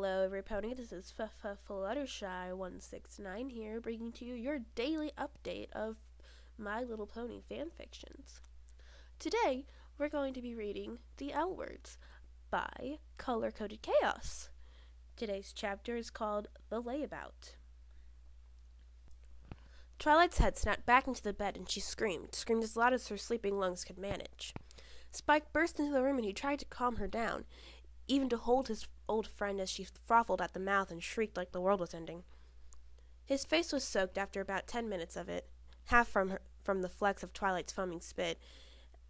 Hello, everypony. This is Fluttershy169 here, bringing to you your daily update of My Little Pony fanfictions. Today, we're going to be reading The L Words by Color Coded Chaos. Today's chapter is called The Layabout. Twilight's head snapped back into the bed and she screamed as loud as her sleeping lungs could manage. Spike burst into the room and he tried to calm her down, even to hold his old friend as she frothed at the mouth and shrieked like the world was ending. His face was soaked after about 10 minutes of it, half from the flecks of Twilight's foaming spit,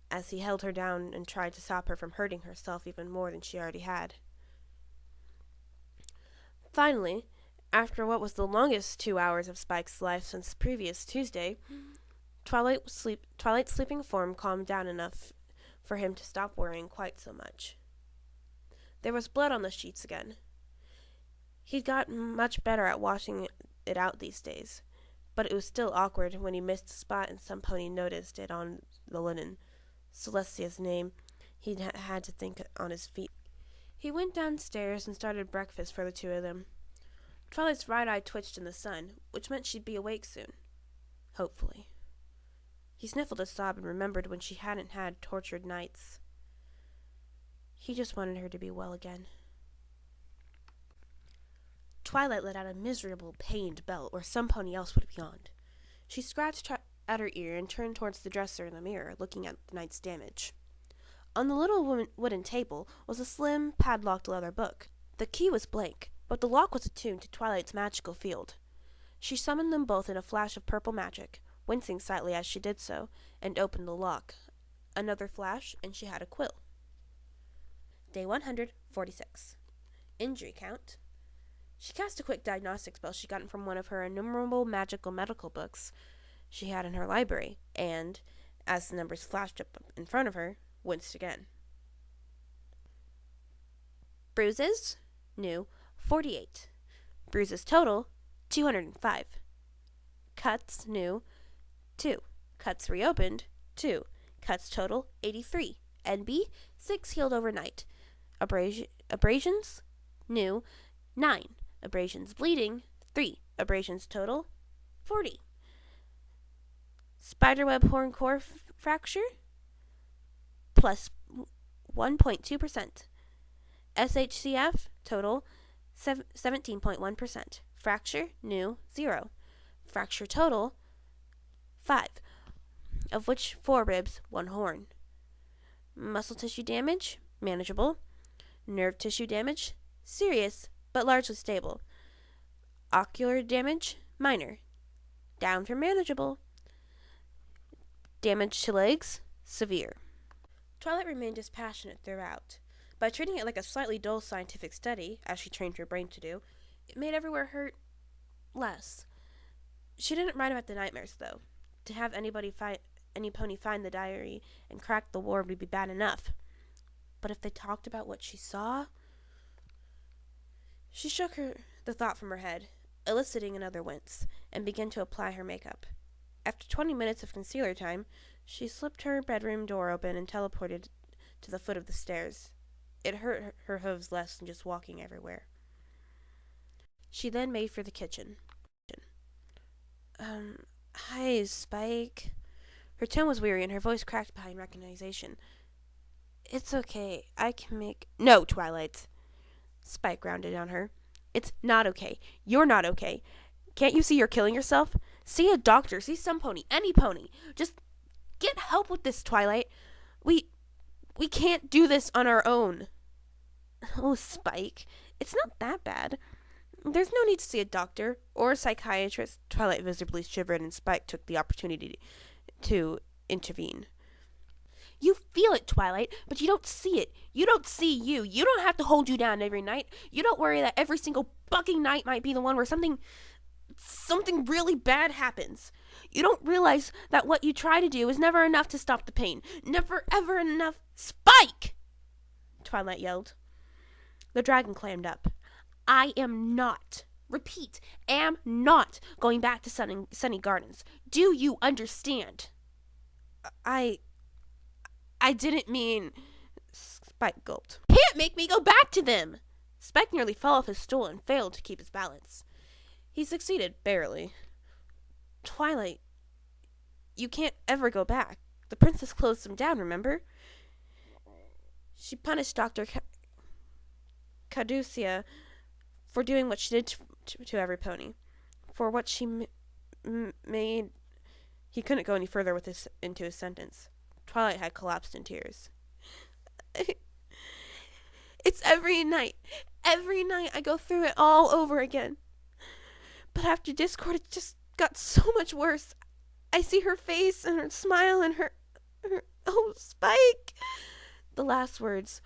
as he held her down and tried to stop her from hurting herself even more than she already had. Finally, after what was the longest 2 hours of Spike's life since the previous Tuesday, Twilight's sleeping form calmed down enough for him to stop worrying quite so much. There was blood on the sheets again. He'd gotten much better at washing it out these days, but it was still awkward when he missed a spot and some pony noticed it on the linen. Celestia's name he'd had to think on his feet. He went downstairs and started breakfast for the two of them. Twilight's right eye twitched in the sun, which meant she'd be awake soon. Hopefully. He sniffled a sob and remembered when she hadn't had tortured nights. He just wanted her to be well again. Twilight let out a miserable, pained belt, or some pony else would have yawned. She scratched at her ear and turned towards the dresser in the mirror, looking at the night's damage. On the little wooden table was a slim, padlocked leather book. The key was blank, but the lock was attuned to Twilight's magical field. She summoned them both in a flash of purple magic, wincing slightly as she did so, and opened the lock. Another flash, and she had a quill. Day 146. Injury count. She cast a quick diagnostic spell she'd gotten from one of her innumerable magical medical books she had in her library, and, as the numbers flashed up in front of her, winced again. Bruises? New, 48. Bruises total, 205. Cuts? New, 2. Cuts reopened, 2. Cuts total, 83. NB, 6 healed overnight. Abrasions? New, 9. Abrasions bleeding, 3. Abrasions total, 40. Spiderweb horn core fracture? Plus 1.2%. SHCF total, 17.1%. Fracture? New, 0. Fracture total, 5. Of which 4 ribs, 1 horn. Muscle tissue damage? Manageable. Nerve tissue damage? Serious, but largely stable. Ocular damage? Minor. Down for manageable. Damage to legs? Severe. Twilight remained dispassionate throughout. By treating it like a slightly dull scientific study, as she trained her brain to do, it made everywhere hurt less. She didn't write about the nightmares, though. To have any pony find the diary and crack the ward would be bad enough. But if they talked about what she saw... She shook the thought from her head, eliciting another wince, and began to apply her makeup. After 20 minutes of concealer time, she slipped her bedroom door open and teleported to the foot of the stairs. It hurt her hooves less than just walking everywhere. She then made for the kitchen. Hi, Spike. Her tone was weary and her voice cracked behind recognition. It's okay. I can make... No, Twilight. Spike rounded on her. It's not okay. You're not okay. Can't you see you're killing yourself? See a doctor. See some pony. Any pony. Just get help with this, Twilight. We can't do this on our own. Oh, Spike. It's not that bad. There's no need to see a doctor or a psychiatrist. Twilight visibly shivered and Spike took the opportunity to intervene. You feel it, Twilight, but you don't see it. You don't see you. You don't have to hold you down every night. You don't worry that every single fucking night might be the one where something really bad happens. You don't realize that what you try to do is never enough to stop the pain. Never ever enough. Spike! Twilight yelled. The dragon clammed up. I am not, repeat, am not going back to Sunny Gardens. Do you understand? I didn't mean... Spike gulped. Can't make me go back to them! Spike nearly fell off his stool and failed to keep his balance. He succeeded, barely. Twilight, you can't ever go back. The princess closed him down, remember? She punished Dr. Caducia for doing what she did to everypony. For what she made... He couldn't go any further into his sentence. Twilight had collapsed in tears. It's every night. Every night I go through it all over again. But after Discord, it just got so much worse. I see her face and her smile and her oh, Spike! The last words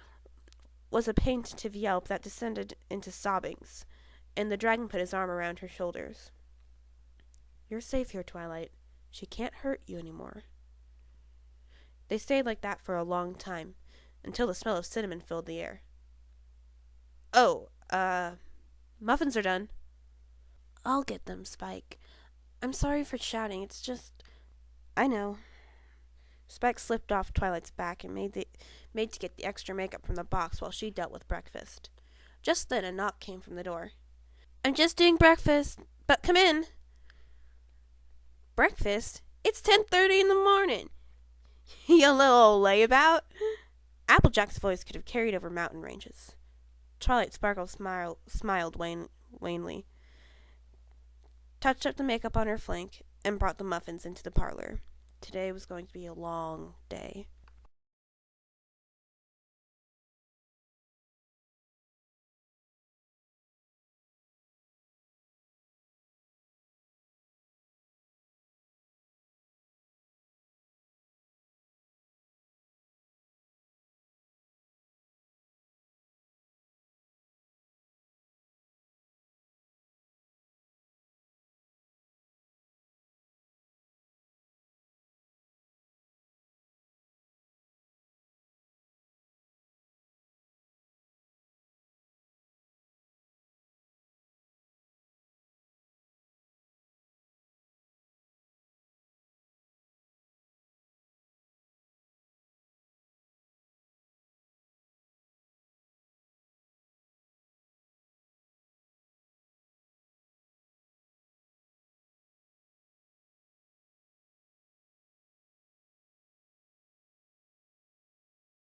was a plaintive yelp that descended into sobbings, and the dragon put his arm around her shoulders. You're safe here, Twilight. She can't hurt you anymore. They stayed like that for a long time, until the smell of cinnamon filled the air. Oh, muffins are done. I'll get them, Spike. I'm sorry for shouting, it's just... I know. Spike slipped off Twilight's back and made to get the extra makeup from the box while she dealt with breakfast. Just then a knock came from the door. I'm just doing breakfast, but come in. Breakfast? It's 10:30 in the morning. You little layabout. Applejack's voice could have carried over mountain ranges. Twilight Sparkle smiled wanly, touched up the makeup on her flank, and brought the muffins into the parlor. Today was going to be a long day.